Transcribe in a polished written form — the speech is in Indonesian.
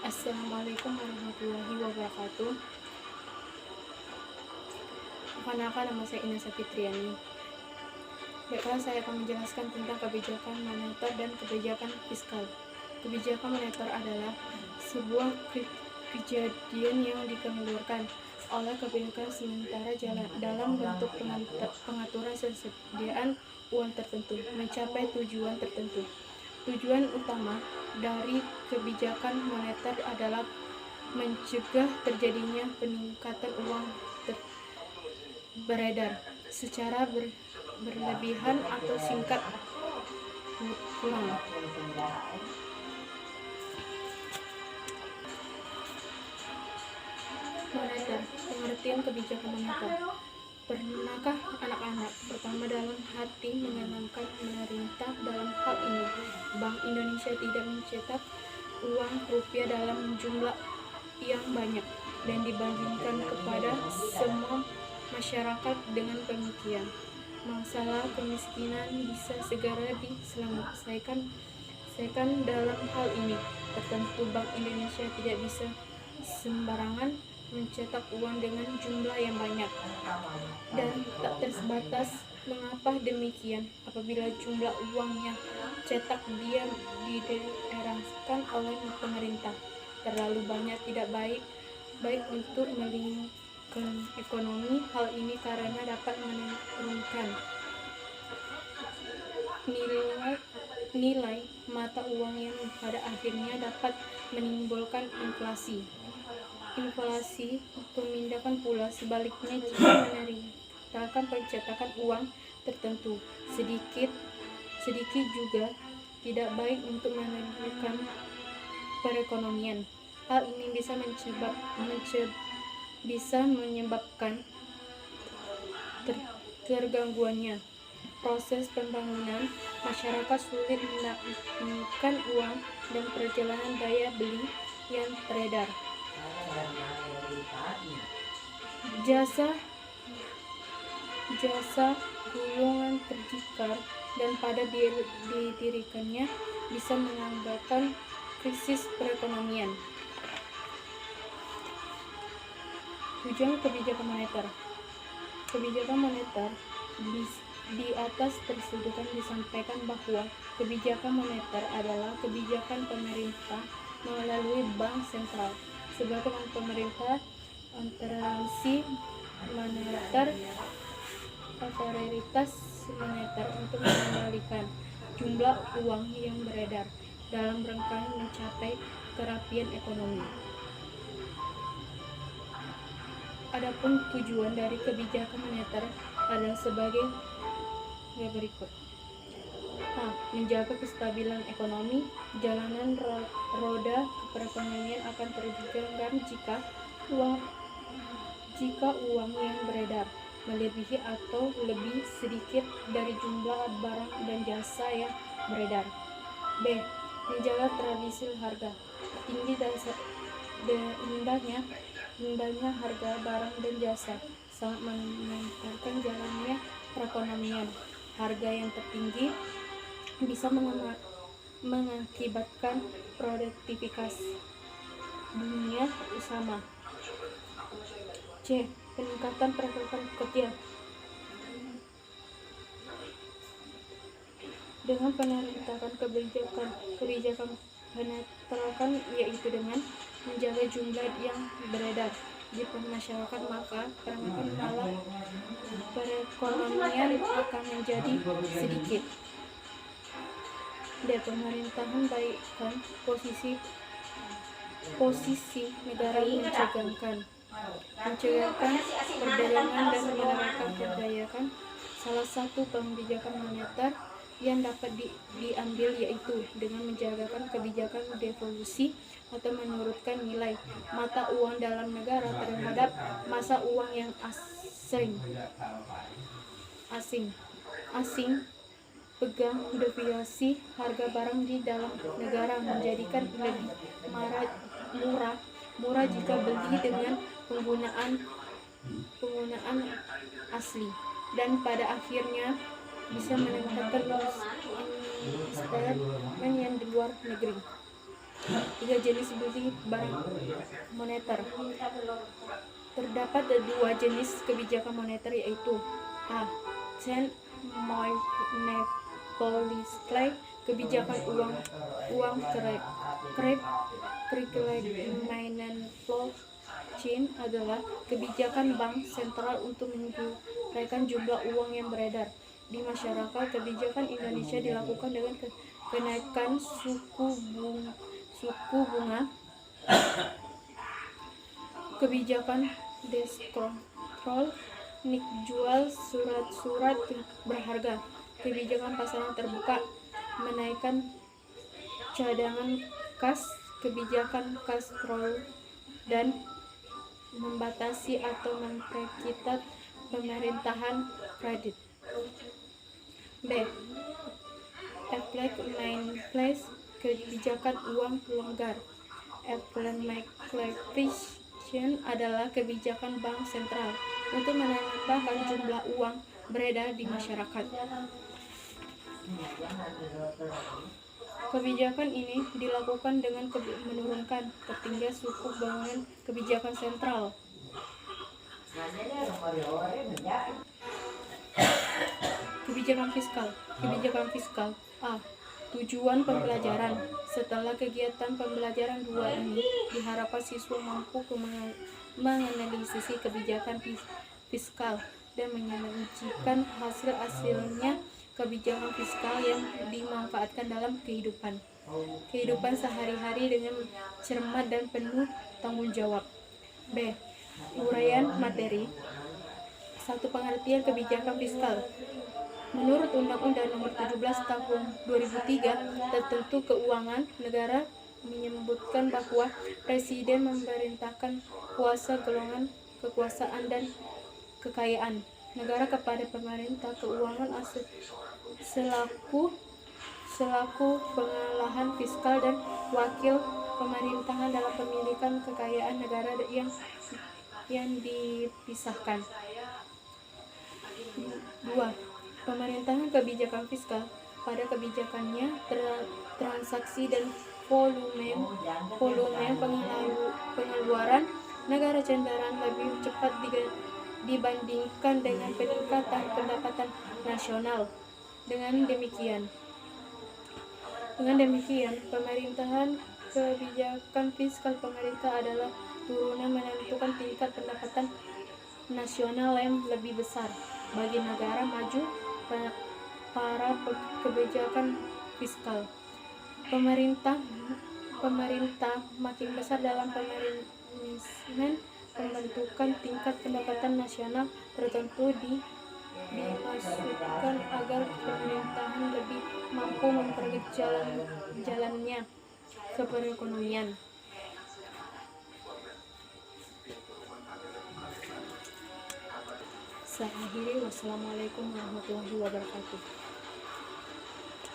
Assalamualaikum warahmatullahi wabarakatuh. Perkenalkan, nama saya Inessa Fitriani. Baiklah, saya akan menjelaskan tentang kebijakan moneter dan kebijakan fiskal. Kebijakan moneter adalah sebuah kejadian yang dikeluarkan oleh kebijakan sementara dalam bentuk pengaturan persediaan uang tertentu mencapai tujuan tertentu. Tujuan utama dari kebijakan moneter adalah mencegah terjadinya peningkatan uang beredar secara berlebihan atau singkat kurang. Moneter, pengertian kebijakan moneter. Pernahkah anak-anak pertama dalam hati menyenangkan pemerintah dalam hal ini? Bank Indonesia tidak mencetak uang rupiah dalam jumlah yang banyak dan dibagikan kepada semua masyarakat. Dengan demikian, masalah kemiskinan bisa segera diselesaikan. Dalam hal ini tertentu, Bank Indonesia tidak bisa sembarangan mencetak uang dengan jumlah yang banyak dan tak terbatas. Mengapa demikian? Apabila jumlah uang yang cetak dia didaerahkan oleh pemerintah terlalu banyak, tidak baik untuk melingkarkan ekonomi. Hal ini karena dapat menurunkan nilai mata uang yang pada akhirnya dapat menimbulkan inflasi. Pemindahan pula sebaliknya, jika memerintahkan pencetakan uang tertentu sedikit juga tidak baik untuk menurunkan perekonomian. Hal ini bisa menyebabkan tergangguannya proses pembangunan, masyarakat sulit menemukan uang dan perjalanan daya beli yang beredar. Jasa golongan terjikar dan pada didirikannya bisa mengakibatkan krisis perekonomian. Tujuan kebijakan moneter. Kebijakan moneter di atas tersebut disampaikan bahwa kebijakan moneter adalah kebijakan pemerintah melalui bank sentral sebagai pemerintah intervensi moneter, otoritas moneter untuk mengendalikan jumlah uang yang beredar dalam rangka mencapai kerapian ekonomi. Adapun tujuan dari kebijakan moneter adalah sebagai berikut. Menjaga kestabilan ekonomi. Jalanan roda perekonomian akan terganggu jika uang yang beredar melebihi atau lebih sedikit dari jumlah barang dan jasa yang beredar. B. Menjaga tradisi harga. Tinggi dan rendahnya harga barang dan jasa sangat menentukan jalannya perekonomian. Harga yang tertinggi bisa mengakibatkan produktivitas dunia usaha. C. Peningkatan perekonomian kecil. Dengan penerapan kebijakan penerapan, yaitu dengan menjaga jumlah yang beredar di masyarakat, maka perekonomian akan menjadi sedikit. Dan pemerintahan baikkan posisi negara mencegahkan perdagangan dan menerapkan perdagangan. Salah satu kebijakan moneter yang dapat diambil yaitu dengan menjaga kebijakan devaluasi atau menurunkan nilai mata uang dalam negara terhadap masa uang yang asing. Pegang devaluasi harga barang di dalam negara menjadikan lebih murah jika beli dengan penggunaan asli, dan pada akhirnya bisa meningkatkan investasi yang di luar negeri. Tiga jenis beli barang moneter. Terdapat dua jenis kebijakan moneter, yaitu A. 10 monopolistic, kebijakan uang chain adalah kebijakan bank sentral untuk menyesuaikan jumlah uang yang beredar di masyarakat. Kebijakan Indonesia dilakukan dengan kenaikan suku bunga. Kebijakan deskontrol jual surat-surat berharga. Kebijakan pasaran terbuka, menaikkan cadangan kas. Kebijakan cash crowd dan membatasi atau memperketat pemerintahan kredit. B. Place, kebijakan uang longgar. Inflation adalah kebijakan bank sentral untuk menambahkan jumlah uang beredar di masyarakat. Kebijakan ini dilakukan dengan menurunkan ketinggian suku bunga kebijakan sentral. Kebijakan fiskal. A. Tujuan pembelajaran. Setelah kegiatan pembelajaran 2 ini, diharapkan siswa mampu menganalisis kebijakan fiskal dan menyajikan hasil-hasilnya. Kebijakan fiskal yang dimanfaatkan dalam kehidupan sehari-hari dengan cermat dan penuh tanggung jawab. B. Uraian materi. 1. Pengertian kebijakan fiskal. Menurut Undang-Undang Nomor 17 Tahun 2003 tentang Keuangan Negara menyebutkan bahwa Presiden memerintahkan kuasa golongan kekuasaan dan kekayaan negara kepada pemerintah keuangan selaku pengolahan fiskal dan wakil pemerintahan dalam pemilikan kekayaan negara yang dipisahkan. 2. Pemerintahan kebijakan fiskal. Pada kebijakannya, transaksi dan volume pengeluaran negara cenderung lebih cepat dibandingkan dengan peningkatan pendapatan nasional. Dengan demikian, pemerintahan kebijakan fiskal pemerintah adalah turunan menentukan tingkat pendapatan nasional yang lebih besar. Bagi negara maju, para kebijakan fiskal pemerintah makin besar dalam pembentukan tingkat pendapatan nasional tertentu dimaksudkan agar pemerintahan lebih mampu memperjalannya ke perekonomian. Saya akhiri. Wassalamualaikum warahmatullahi wabarakatuh.